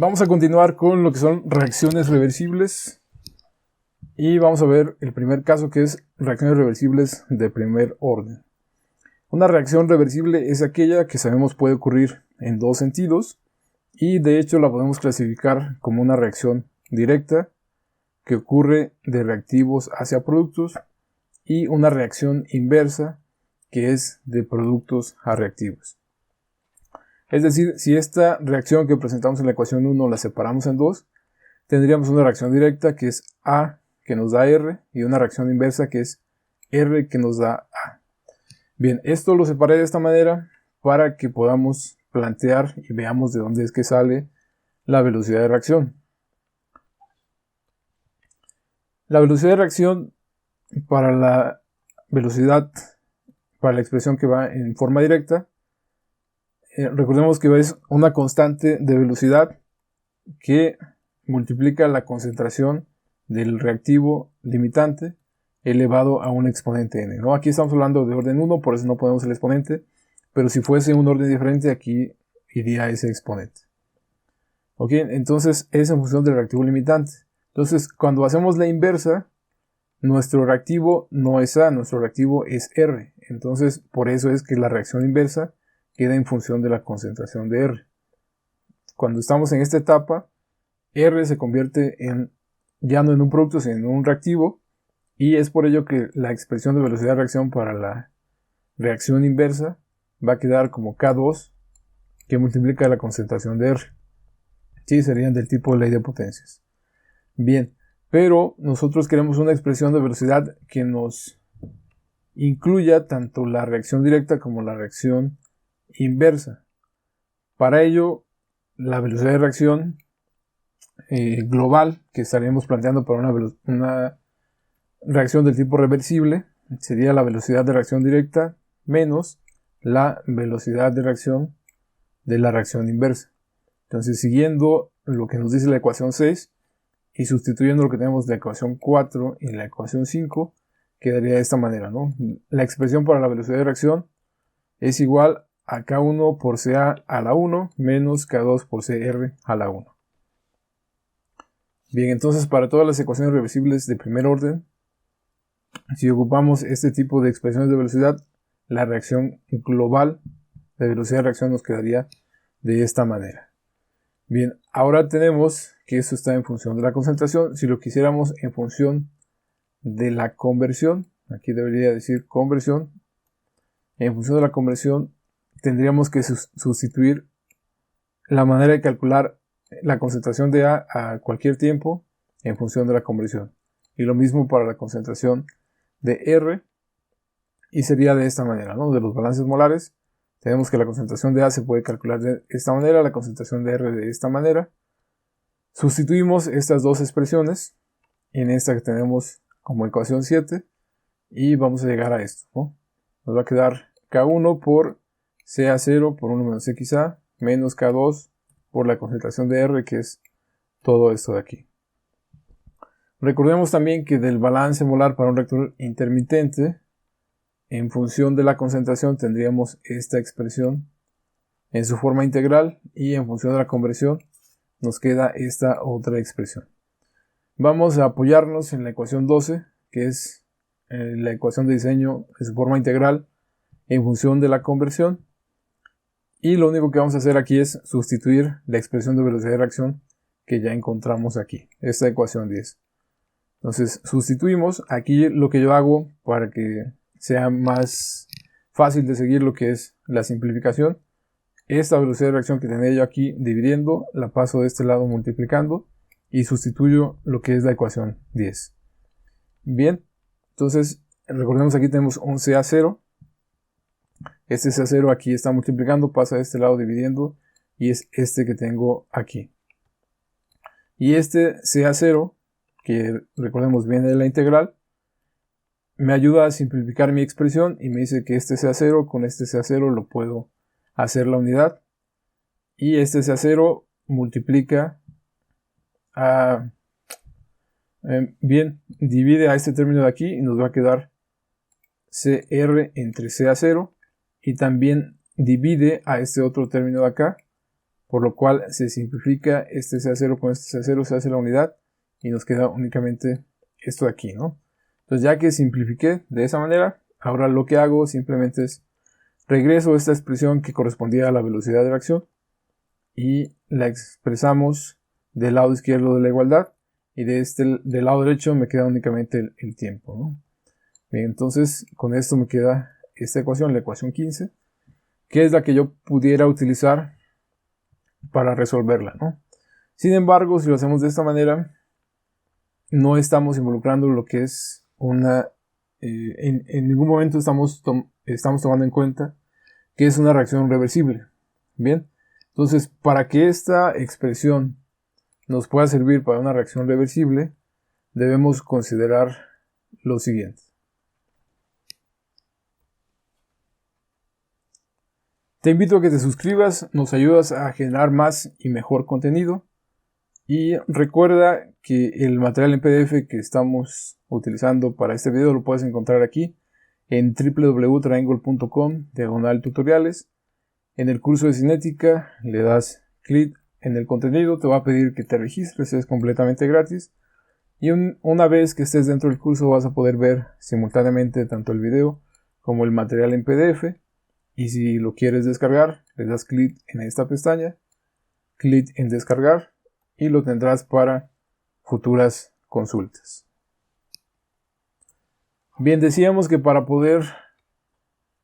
Vamos a continuar con lo que son reacciones reversibles y vamos a ver el primer caso, que es reacciones reversibles de primer orden. Una reacción reversible es aquella que sabemos puede ocurrir en dos sentidos y de hecho la podemos clasificar como una reacción directa que ocurre de reactivos hacia productos y una reacción inversa que es de productos a reactivos. Es decir, si esta reacción que presentamos en la ecuación 1 la separamos en dos, tendríamos una reacción directa que es A, que nos da R, y una reacción inversa que es R, que nos da A. Bien, esto lo separé de esta manera para que podamos plantear y veamos de dónde es que sale la velocidad de reacción. La velocidad de reacción para la velocidad, para la expresión que va en forma directa, recordemos que es una constante de velocidad que multiplica la concentración del reactivo limitante elevado a un exponente n, ¿no? Aquí estamos hablando de orden 1, por eso no ponemos el exponente, pero si fuese un orden diferente, aquí iría ese exponente. ¿Ok? Entonces es en función del reactivo limitante. Entonces, cuando hacemos la inversa, nuestro reactivo no es A, nuestro reactivo es R. Entonces, por eso es que la reacción inversa queda en función de la concentración de R. Cuando estamos en esta etapa, R se convierte ya no en un producto, sino en un reactivo, y es por ello que la expresión de velocidad de reacción para la reacción inversa va a quedar como K2, que multiplica la concentración de R. Sí, serían del tipo ley de potencias. Bien, pero nosotros queremos una expresión de velocidad que nos incluya tanto la reacción directa como la reacción inversa. Para ello, la velocidad de reacción global que estaríamos planteando para una reacción del tipo reversible sería la velocidad de reacción directa menos la velocidad de reacción de la reacción inversa. Entonces, siguiendo lo que nos dice la ecuación 6 y sustituyendo lo que tenemos de la ecuación 4 y la ecuación 5, quedaría de esta manera, ¿no? La expresión para la velocidad de reacción es igual a K1 por CA a la 1 menos K2 por CR a la 1. Bien, entonces para todas las ecuaciones reversibles de primer orden, si ocupamos este tipo de expresiones de velocidad, la reacción global de velocidad de reacción nos quedaría de esta manera. Bien, ahora tenemos que esto está en función de la concentración. Si lo quisiéramos en función de la conversión, aquí debería decir conversión, en función de la conversión tendríamos que sustituir la manera de calcular la concentración de A cualquier tiempo en función de la conversión. Y lo mismo para la concentración de R, y sería de esta manera, ¿no? De los balances molares, tenemos que la concentración de A se puede calcular de esta manera, la concentración de R de esta manera. Sustituimos estas dos expresiones en esta que tenemos como ecuación 7 y vamos a llegar a esto, ¿no? Nos va a quedar K1 por CA0 por 1 menos XA menos K2 por la concentración de R, que es todo esto de aquí. Recordemos también que del balance molar para un reactor intermitente, en función de la concentración tendríamos esta expresión en su forma integral y en función de la conversión nos queda esta otra expresión. Vamos a apoyarnos en la ecuación 12, que es la ecuación de diseño en su forma integral en función de la conversión. Y lo único que vamos a hacer aquí es sustituir la expresión de velocidad de reacción que ya encontramos aquí, esta ecuación 10. Entonces sustituimos. Aquí lo que yo hago para que sea más fácil de seguir lo que es la simplificación, esta velocidad de reacción que tenía yo aquí dividiendo, la paso de este lado multiplicando y sustituyo lo que es la ecuación 10. Bien, entonces recordemos aquí tenemos un CA0. Este CA0 aquí está multiplicando, pasa de este lado dividiendo y es este que tengo aquí. Y este CA0, que recordemos viene de la integral, me ayuda a simplificar mi expresión y me dice que este CA0 con este CA0 lo puedo hacer la unidad. Y este CA0 multiplica bien, divide a este término de aquí y nos va a quedar CR entre CA0 y también divide a este otro término de acá por lo cual se simplifica este CA0 con este CA0, se hace la unidad y nos queda únicamente esto de aquí, ¿no? Entonces ya que simplifiqué de esa manera, ahora lo que hago simplemente es regreso a esta expresión que correspondía a la velocidad de reacción y la expresamos del lado izquierdo de la igualdad y del lado derecho me queda únicamente el tiempo, ¿no? Bien, entonces con esto me queda esta ecuación, la ecuación 15, que es la que yo pudiera utilizar para resolverla, ¿no? Sin embargo, si lo hacemos de esta manera, no estamos involucrando lo que es en ningún momento estamos tomando en cuenta que es una reacción reversible. Bien, entonces para que esta expresión nos pueda servir para una reacción reversible, debemos considerar lo siguiente. Te invito a que te suscribas, nos ayudas a generar más y mejor contenido. Y recuerda que el material en PDF que estamos utilizando para este video lo puedes encontrar aquí en www.triangle.com/tutoriales. En el curso de cinética le das clic en el contenido, te va a pedir que te registres, es completamente gratis. Y una vez que estés dentro del curso vas a poder ver simultáneamente tanto el video como el material en PDF. Y si lo quieres descargar, le das clic en esta pestaña, clic en descargar y lo tendrás para futuras consultas. Bien, decíamos que para poder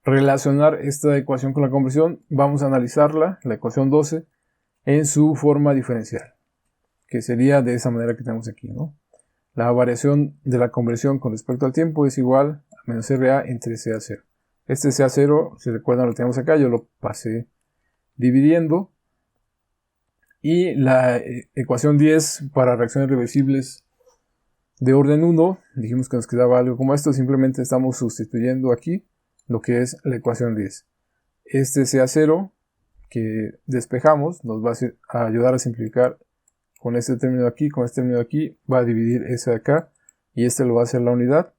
relacionar esta ecuación con la conversión, vamos a analizarla, la ecuación 12, en su forma diferencial, que sería de esa manera que tenemos aquí, ¿no? La variación de la conversión con respecto al tiempo es igual a menos RA entre CA0. Este CA0, si recuerdan, lo tenemos acá, yo lo pasé dividiendo. Y la ecuación 10 para reacciones reversibles de orden 1, dijimos que nos quedaba algo como esto, simplemente estamos sustituyendo aquí lo que es la ecuación 10. Este CA0 que despejamos nos va a ayudar a simplificar con este término de aquí, con este término de aquí, va a dividir ese de acá y este lo va a hacer la unidad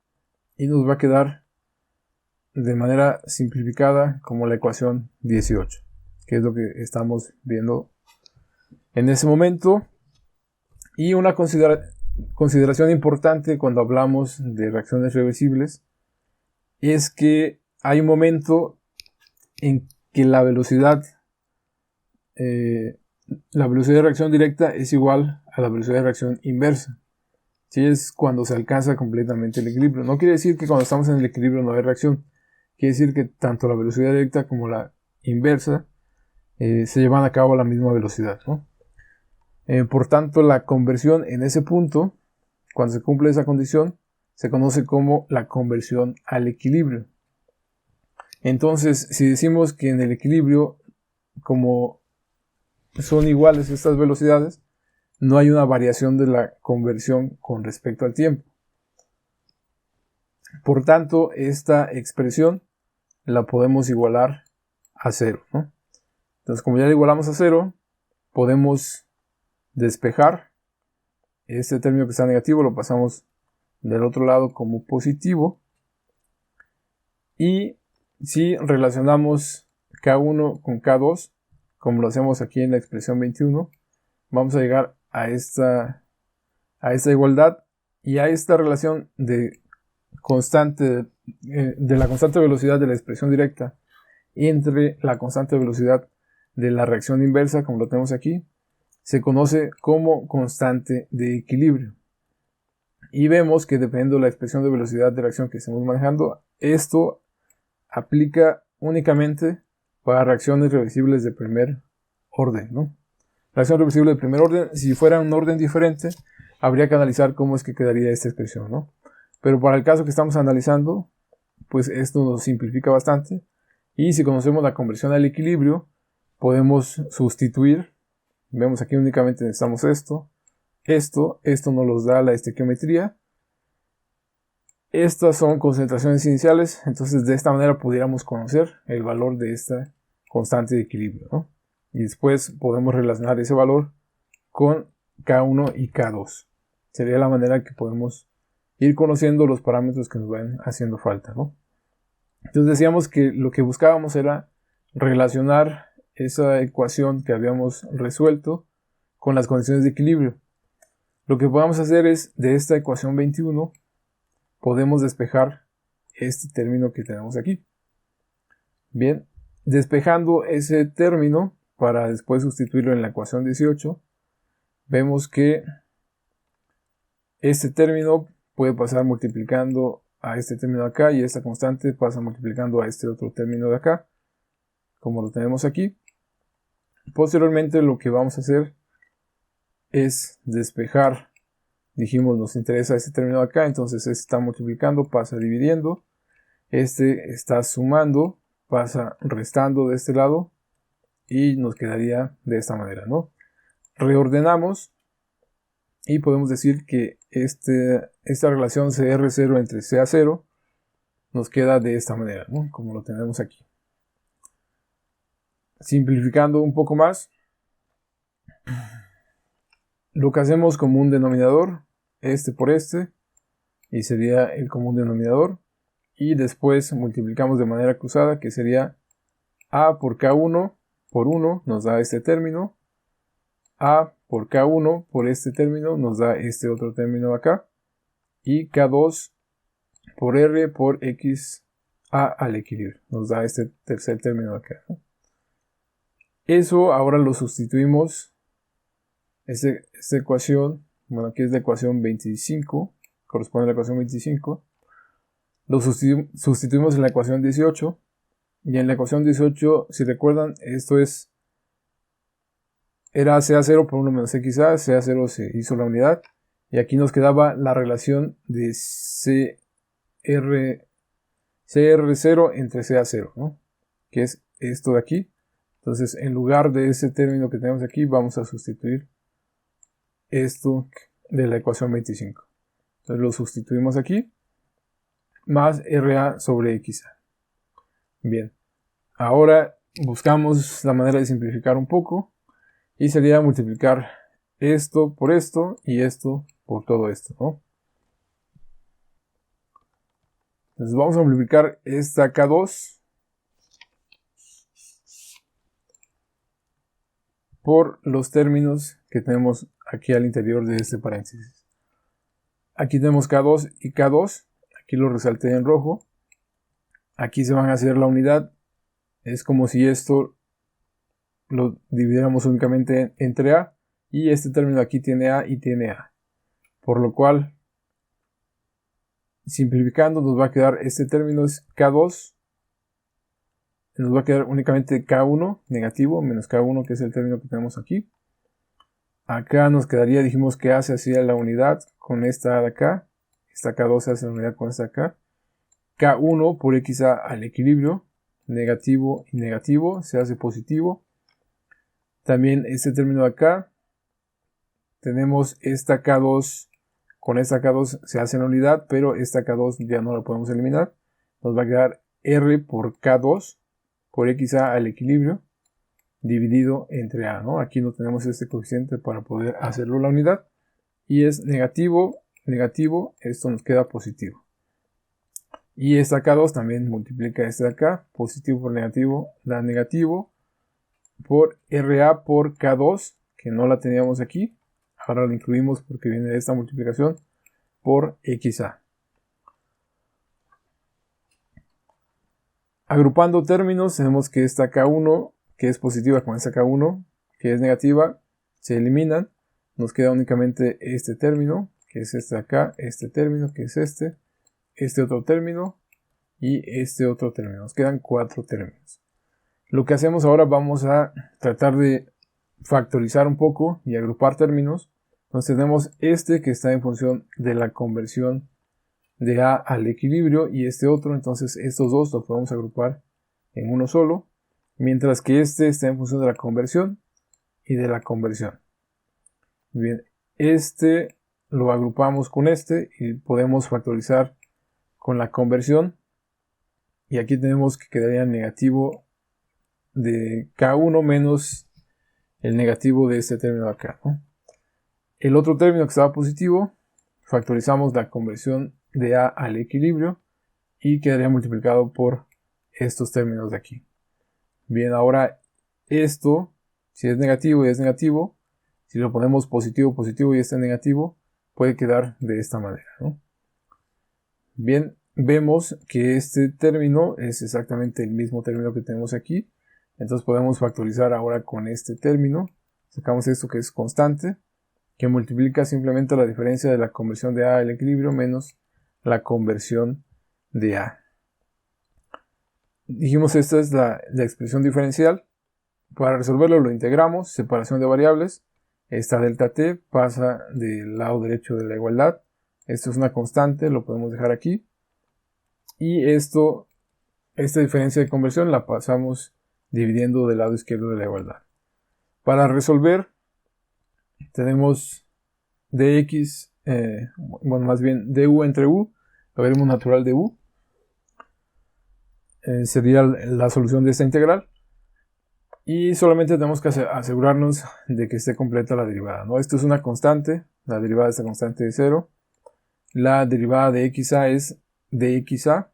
y nos va a quedar de manera simplificada como la ecuación 18, que es lo que estamos viendo en ese momento. Y una consideración importante cuando hablamos de reacciones reversibles es que hay un momento en que la velocidad de reacción directa es igual a la velocidad de reacción inversa. Sí, es cuando se alcanza completamente el equilibrio. No quiere decir que cuando estamos en el equilibrio no hay reacción. Quiere decir que tanto la velocidad directa como la inversa se llevan a cabo a la misma velocidad, ¿no? Por tanto, la conversión en ese punto, cuando se cumple esa condición, se conoce como la conversión al equilibrio. Entonces, si decimos que en el equilibrio, como son iguales estas velocidades, no hay una variación de la conversión con respecto al tiempo. Por tanto, esta expresión la podemos igualar a 0, ¿no? Entonces, como ya la igualamos a 0, podemos despejar este término que está negativo, lo pasamos del otro lado como positivo. Y si relacionamos K1 con K2, como lo hacemos aquí en la expresión 21, vamos a llegar a esta igualdad y a esta relación de la constante velocidad de la expresión directa entre la constante velocidad de la reacción inversa, como lo tenemos aquí, se conoce como constante de equilibrio. Y vemos que dependiendo de la expresión de velocidad de reacción que estemos manejando, esto aplica únicamente para reacciones reversibles de primer orden, ¿no? Reacción reversible de primer orden, si fuera un orden diferente, habría que analizar cómo es que quedaría esta expresión, ¿no? Pero para el caso que estamos analizando, pues esto nos simplifica bastante. Y si conocemos la conversión al equilibrio, podemos sustituir. Vemos aquí únicamente necesitamos esto nos los da la estequiometría. Estas son concentraciones iniciales, entonces de esta manera pudiéramos conocer el valor de esta constante de equilibrio, ¿no? Y después podemos relacionar ese valor con K1 y K2. Sería la manera que podemos ir conociendo los parámetros que nos van haciendo falta, ¿no? Entonces decíamos que lo que buscábamos era relacionar esa ecuación que habíamos resuelto con las condiciones de equilibrio. Lo que podemos hacer es, de esta ecuación 21, podemos despejar este término que tenemos aquí. Bien, despejando ese término para después sustituirlo en la ecuación 18, vemos que este término puede pasar multiplicando a este término de acá y esta constante pasa multiplicando a este otro término de acá, como lo tenemos aquí. Posteriormente lo que vamos a hacer es despejar. Dijimos, nos interesa este término de acá, entonces este está multiplicando, pasa dividiendo, este está sumando, pasa restando de este lado y nos quedaría de esta manera, ¿no? Reordenamos y podemos decir que esta relación CR0 entre CA0 nos queda de esta manera, ¿no? Como lo tenemos aquí. Simplificando un poco más, lo que hacemos como un denominador, este por este, y sería el común denominador, y después multiplicamos de manera cruzada, que sería A por K1 por 1 nos da este término, A por K1 por este término nos da este otro término de acá, y K2 por R por X A al equilibrio nos da este tercer término de acá, ¿no? Eso ahora lo sustituimos, esta ecuación, bueno, aquí es la ecuación 25, corresponde a la ecuación 25, lo sustituimos en la ecuación 18, y en la ecuación 18, si recuerdan, esto era CA0 por 1 menos XA, CA0 se hizo la unidad, y aquí nos quedaba la relación de CR0 entre CA0, ¿no? Que es esto de aquí. Entonces, en lugar de ese término que tenemos aquí, vamos a sustituir esto de la ecuación 25. Entonces lo sustituimos aquí, más RA sobre XA. Bien, ahora buscamos la manera de simplificar un poco, y sería multiplicar esto por esto, y esto por todo esto, ¿no? Entonces vamos a multiplicar esta K2 por los términos que tenemos aquí al interior de este paréntesis. Aquí tenemos K2 y K2, aquí lo resalté en rojo, aquí se van a hacer la unidad, es como si esto lo dividiéramos únicamente entre A, y este término aquí tiene A y tiene A, por lo cual, simplificando, nos va a quedar este término es K2, nos va a quedar únicamente K1 negativo menos K1, que es el término que tenemos aquí. Acá nos quedaría, dijimos que A se hacía la unidad con esta de acá, esta K2 se hace la unidad con esta de acá. K1 por XA al equilibrio, negativo y negativo, se hace positivo. También este término de acá, tenemos esta K2, con esta K2 se hace la unidad, pero esta K2 ya no la podemos eliminar. Nos va a quedar R por K2 por XA al equilibrio, dividido entre A, ¿no? Aquí no tenemos este coeficiente para poder hacerlo la unidad, y es negativo, negativo, esto nos queda positivo. Y esta K2 también multiplica este de acá, positivo por negativo, da negativo, por RA por K2, que no la teníamos aquí, ahora la incluimos porque viene de esta multiplicación, por XA. Agrupando términos, tenemos que esta K1, que es positiva, con esta K1, que es negativa, se eliminan. Nos queda únicamente este término, que es este de acá, este término, que es este otro término, y este otro término. Nos quedan 4 términos. Lo que hacemos ahora, vamos a tratar de factorizar un poco y agrupar términos. Entonces tenemos este que está en función de la conversión de A al equilibrio, y este otro, entonces estos dos los podemos agrupar en uno solo, mientras que este está en función de la conversión y de la conversión. Bien, este lo agrupamos con este y podemos factorizar con la conversión, y aquí tenemos que quedaría negativo de K1 menos el negativo de este término de acá, ¿no? El otro término que estaba positivo, factorizamos la conversión de A al equilibrio y quedaría multiplicado por estos términos de aquí. Bien, ahora esto, si es negativo y es negativo, si lo ponemos positivo, positivo y este negativo, puede quedar de esta manera, ¿no? Bien, vemos que este término es exactamente el mismo término que tenemos aquí. Entonces podemos factorizar ahora con este término. Sacamos esto que es constante, que multiplica simplemente la diferencia de la conversión de A al equilibrio menos la conversión de A. Dijimos esta es la expresión diferencial. Para resolverlo lo integramos, separación de variables. Esta delta t pasa del lado derecho de la igualdad. Esto es una constante, lo podemos dejar aquí. Y esta diferencia de conversión la pasamos dividiendo del lado izquierdo de la igualdad. Para resolver tenemos dx, más bien du entre u, logaritmo natural de u. Sería la solución de esta integral. Y solamente tenemos que asegurarnos de que esté completa la derivada, ¿no? Esto es una constante, la derivada de esta constante es 0. La derivada de xa es dxa,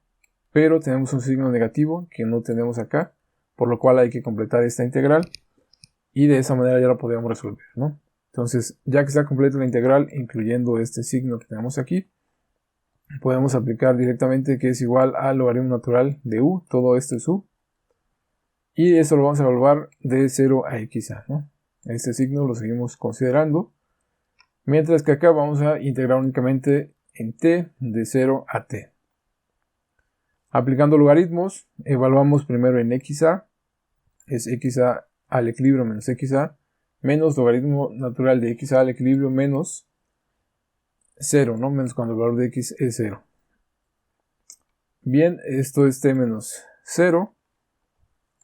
pero tenemos un signo negativo que no tenemos acá, por lo cual hay que completar esta integral y de esa manera ya la podríamos resolver, ¿no? Entonces, ya que está completa la integral, incluyendo este signo que tenemos aquí, podemos aplicar directamente que es igual al logaritmo natural de u, todo esto es u, y eso lo vamos a evaluar de 0 a xa, ¿no? Este signo lo seguimos considerando, mientras que acá vamos a integrar únicamente en t de 0 a t. Aplicando logaritmos, evaluamos primero en xa, es xa al equilibrio menos xa, menos logaritmo natural de xa al equilibrio menos 0, ¿no? Menos cuando el valor de x es 0. Bien, esto es t menos 0.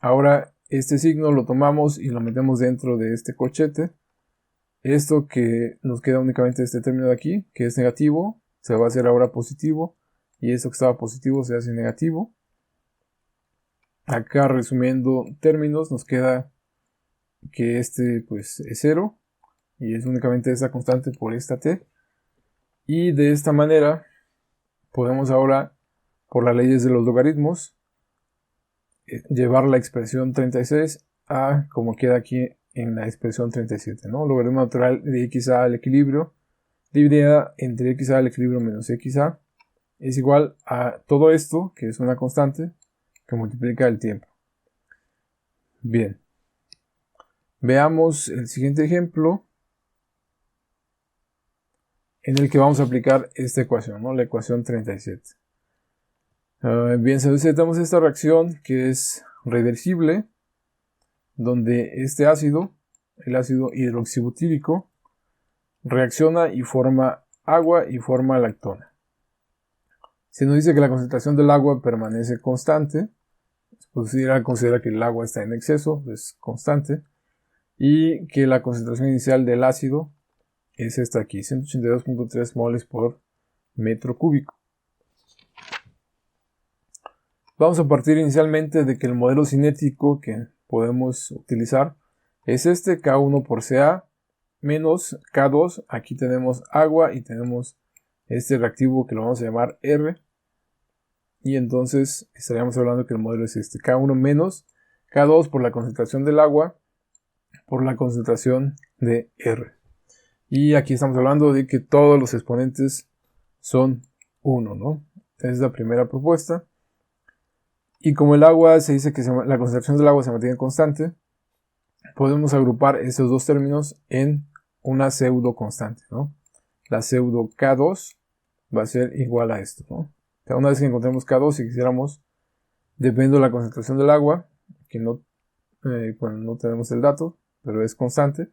Ahora este signo lo tomamos y lo metemos dentro de este corchete. Esto que nos queda únicamente este término de aquí, que es negativo, se va a hacer ahora positivo. Y esto que estaba positivo se hace negativo. Acá resumiendo términos nos queda que este pues es 0. Y es únicamente esta constante por esta t. Y de esta manera podemos ahora, por las leyes de los logaritmos, llevar la expresión 36 a como queda aquí en la expresión 37, ¿no? Logaritmo natural de xa al equilibrio dividida entre xa al equilibrio menos xa es igual a todo esto, que es una constante, que multiplica el tiempo. Bien. Veamos el siguiente ejemplo en el que vamos a aplicar esta ecuación, ¿no? La ecuación 37. Bien, si tenemos esta reacción que es reversible, donde este ácido, el ácido hidroxibutírico, reacciona y forma agua y forma lactona. Si nos dice que la concentración del agua permanece constante, se considera que el agua está en exceso, es constante, y que la concentración inicial del ácido es esta aquí, 182.3 moles por metro cúbico. Vamos a partir inicialmente de que el modelo cinético que podemos utilizar es este K1 por Ca menos K2. Aquí tenemos agua y tenemos este reactivo que lo vamos a llamar R. Y entonces estaríamos hablando que el modelo es este K1 menos K2 por la concentración del agua por la concentración de R. Y aquí estamos hablando de que todos los exponentes son 1, ¿no? Esa es la primera propuesta. Y como el agua se dice que la concentración del agua se mantiene constante, podemos agrupar estos dos términos en una pseudo constante, ¿no? La pseudo K2 va a ser igual a esto, ¿no? O sea, una vez que encontremos K2 y quisiéramos, dependiendo de la concentración del agua, que no tenemos el dato, pero es constante,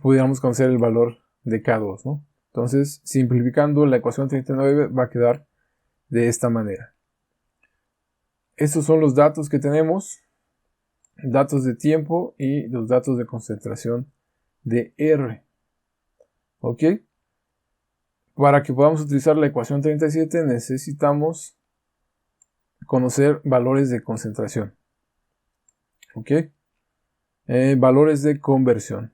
pudiéramos conocer el valor de K2, ¿no? Entonces, simplificando, la ecuación 39 va a quedar de esta manera. Estos son los datos que tenemos, datos de tiempo y los datos de concentración de R. ¿Ok? Para que podamos utilizar la ecuación 37 necesitamos conocer valores de concentración. ¿Ok? Valores de conversión.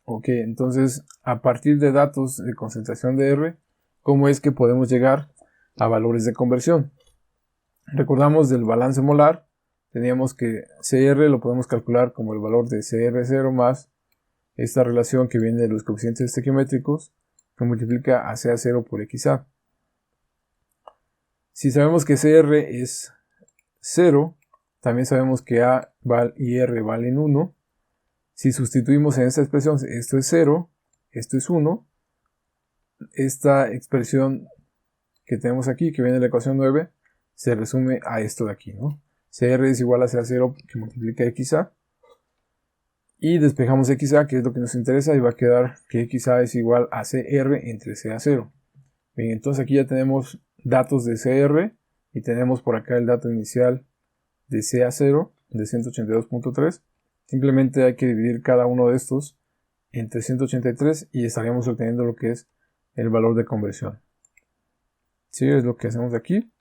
Ok, entonces a partir de datos de concentración de R, ¿cómo es que podemos llegar a valores de conversión? Recordamos del balance molar, teníamos que CR lo podemos calcular como el valor de CR0 más esta relación que viene de los coeficientes estequiométricos que multiplica a CA0 por XA. Si sabemos que CR es 0, también sabemos que A y R valen 1. Si sustituimos en esta expresión, esto es 0, esto es 1, esta expresión que tenemos aquí, que viene de la ecuación 9, se resume a esto de aquí, ¿no? CR es igual a CA0 que multiplica XA. Y despejamos XA, que es lo que nos interesa, y va a quedar que XA es igual a CR entre CA0. Bien, entonces aquí ya tenemos datos de CR y tenemos por acá el dato inicial de CA0 de 182.3. Simplemente hay que dividir cada uno de estos entre 183 y estaríamos obteniendo lo que es el valor de conversión. Sí, es lo que hacemos aquí.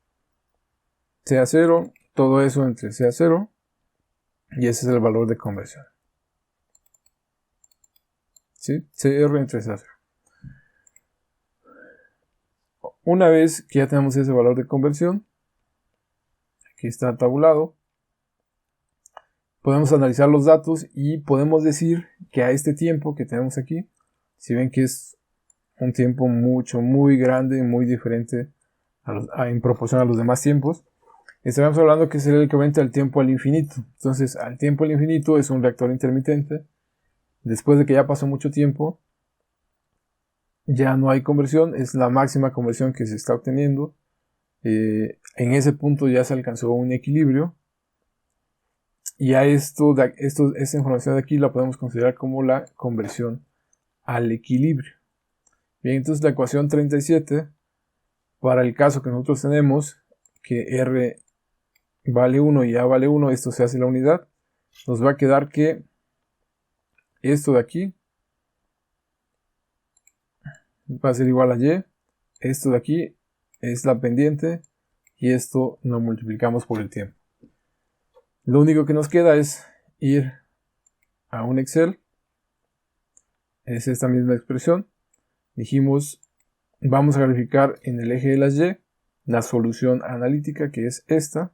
CA0, todo eso entre CA0 y ese es el valor de conversión. ¿Sí? CR entre CA0. Una vez que ya tenemos ese valor de conversión, aquí está tabulado, podemos analizar los datos y podemos decir que a este tiempo que tenemos aquí, si ven que es un tiempo muy grande, muy diferente en proporción a los demás tiempos, estaremos hablando que sería el equivalente al tiempo al infinito. Entonces, al tiempo al infinito es un reactor intermitente. Después de que ya pasó mucho tiempo, ya no hay conversión, es la máxima conversión que se está obteniendo. En ese punto ya se alcanzó un equilibrio. Y a esta información de aquí la podemos considerar como la conversión al equilibrio. Bien, entonces la ecuación 37, para el caso que nosotros tenemos, que R vale 1 y A vale 1, esto se hace la unidad, nos va a quedar que esto de aquí va a ser igual a Y, esto de aquí es la pendiente y esto lo multiplicamos por el tiempo. Lo único que nos queda es ir a un Excel, es esta misma expresión, dijimos vamos a verificar en el eje de las Y la solución analítica que es esta,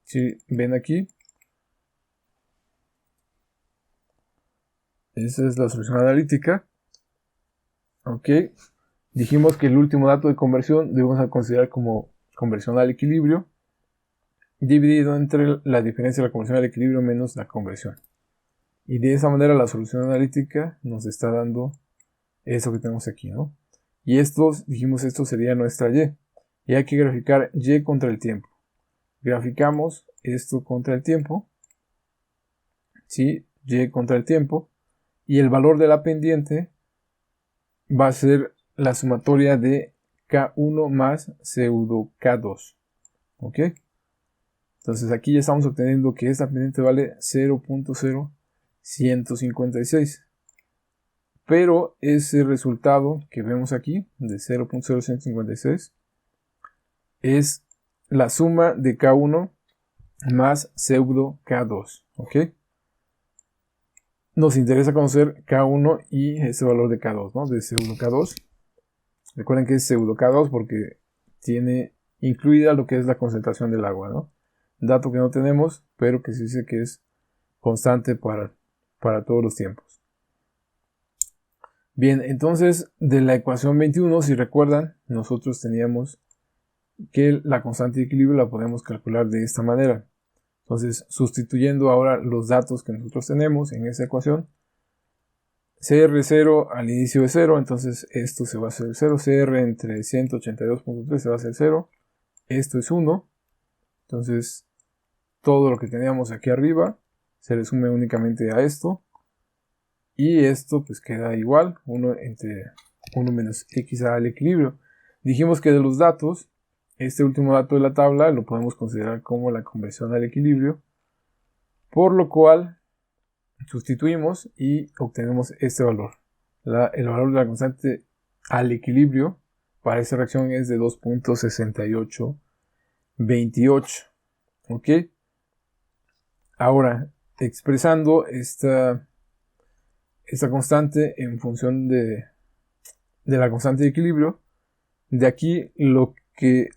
si ven aquí, esa es la solución analítica. Ok, dijimos que el último dato de conversión debemos considerar como conversión al equilibrio, dividido entre la diferencia de la conversión al equilibrio menos la conversión. Y de esa manera la solución analítica nos está dando eso que tenemos aquí, ¿no? Y dijimos esto sería nuestra Y. Y hay que graficar Y contra el tiempo. Graficamos esto contra el tiempo. ¿Sí? Y contra el tiempo. Y el valor de la pendiente va a ser la sumatoria de K1 más pseudo K2. ¿Ok? Entonces aquí ya estamos obteniendo que esta pendiente vale 0.0156. Pero ese resultado que vemos aquí de 0.0156 es la suma de K1 más pseudo K2. ¿Ok? Nos interesa conocer K1 y ese valor de K2, ¿no? De pseudo K2. Recuerden que es pseudo K2 porque tiene incluida lo que es la concentración del agua, ¿no? Dato que no tenemos, pero que se dice que es constante para todos los tiempos. Bien, entonces de la ecuación 21, si recuerdan, nosotros teníamos que la constante de equilibrio la podemos calcular de esta manera. Entonces, sustituyendo ahora los datos que nosotros tenemos en esa ecuación, CR0 al inicio es 0, entonces esto se va a hacer 0, CR entre 182.3 se va a hacer 0, esto es 1, entonces todo lo que teníamos aquí arriba se resume únicamente a esto, y esto pues queda igual, 1 entre 1 menos XA al equilibrio. Dijimos que de los datos, este último dato de la tabla lo podemos considerar como la conversión al equilibrio, por lo cual sustituimos y obtenemos este valor. El valor de la constante al equilibrio para esta reacción es de 2.6828. ¿Ok? Ahora, expresando esta constante en función de la constante de equilibrio, de aquí lo que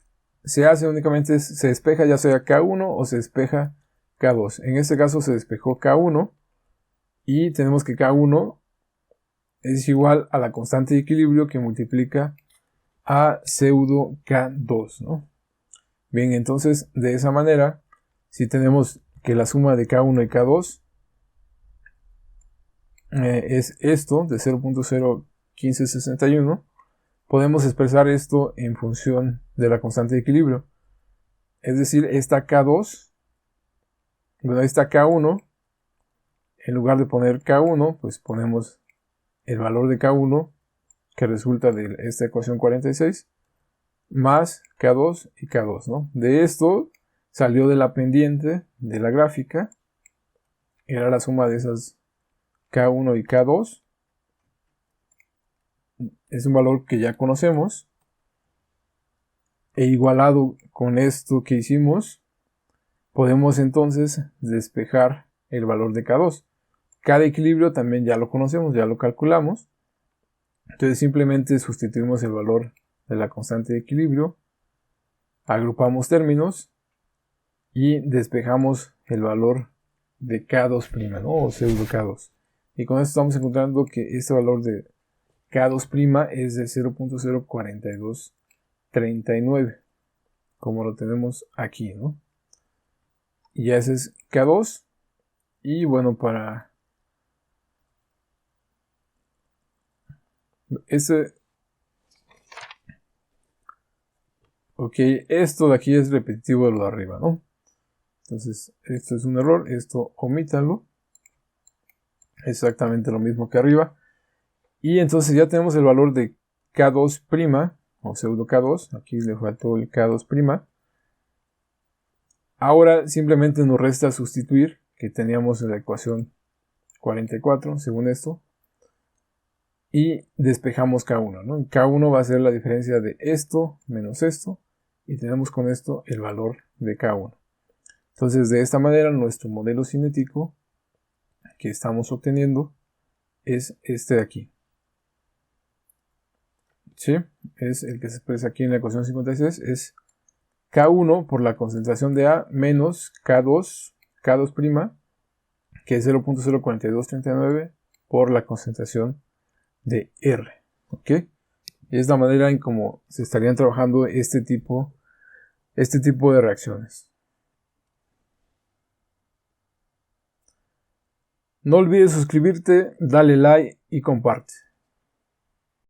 se hace únicamente es se despeja ya sea K1 o se despeja K2. En este caso se despejó K1 y tenemos que K1 es igual a la constante de equilibrio que multiplica a pseudo K2, ¿no? Bien, entonces de esa manera, si tenemos que la suma de K1 y K2 es esto de 0.01561, podemos expresar esto en función de la constante de equilibrio. Es decir, esta K2, bueno, esta K1, en lugar de poner K1, pues ponemos el valor de K1 que resulta de esta ecuación 46 más K2 y K2, ¿no? De esto salió de la pendiente de la gráfica, era la suma de esas K1 y K2, es un valor que ya conocemos, e igualado con esto que hicimos, podemos entonces despejar el valor de K2. Cada equilibrio también ya lo conocemos, ya lo calculamos, entonces simplemente sustituimos el valor de la constante de equilibrio, agrupamos términos y despejamos el valor de K2', ¿no? O pseudo K2. Y con esto estamos encontrando que este valor de K2' es de 0.04239, como lo tenemos aquí, ¿no? Y ya ese es K2. Y bueno, para este... Ok, esto de aquí es repetitivo de lo de arriba, ¿no? Entonces, esto es un error, esto omítalo. Exactamente lo mismo que arriba. Y entonces ya tenemos el valor de K2', o pseudo K2. Aquí le faltó el K2'. Ahora simplemente nos resta sustituir, que teníamos en la ecuación 44, según esto. Y despejamos K1, ¿no? K1 va a ser la diferencia de esto menos esto. Y tenemos con esto el valor de K1. Entonces, de esta manera, nuestro modelo cinético que estamos obteniendo es este de aquí. ¿Sí? Es el que se expresa aquí en la ecuación 56. Es K1 por la concentración de A menos K2', que es 0.04239 por la concentración de R. ¿Ok? Y es la manera en cómo se estarían trabajando este tipo de reacciones. No olvides suscribirte, dale like y comparte.